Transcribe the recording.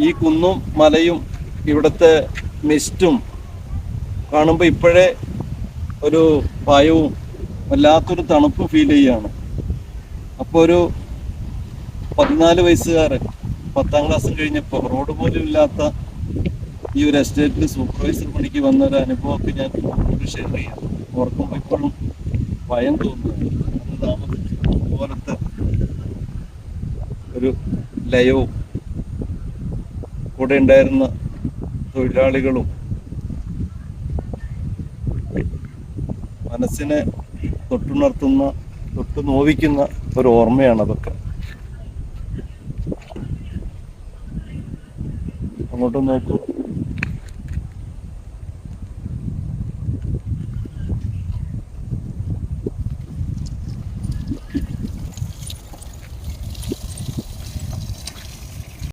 ഈ കുന്നും മലയും ഇവിടുത്തെ മിസ്റ്റും കാണുമ്പോൾ ഇപ്പോഴേ ഒരു ഭയവും വല്ലാത്തൊരു തണുപ്പ് ഫീൽ ചെയ്യാണ്. അപ്പോൾ ഒരു 14 വയസ്സുകാരൻ 10ാം ക്ലാസ് കഴിഞ്ഞപ്പോൾ റോഡ് പോലും ഇല്ലാത്ത ഈ ഒരു എസ്റ്റേറ്റിൽ സൂപ്പർവൈസർ പണിക്ക് വന്ന ഒരു അനുഭവമൊക്കെ ഞാൻ ഷെയർ ചെയ്യാം. ഓർക്കുമ്പോൾ ഇപ്പോഴും ഭയം തോന്നുന്നു. അന്ന് താമസിച്ച പോലത്തെ ഒരു ലയവും കൂടെ ഉണ്ടായിരുന്ന തൊഴിലാളികളും മനസ്സിനെ തൊട്ടുണർത്തുന്ന, തൊട്ടു നോവിക്കുന്ന ഒരു ഓർമ്മയാണ് അതൊക്കെ. അങ്ങോട്ട് നോക്കൂ.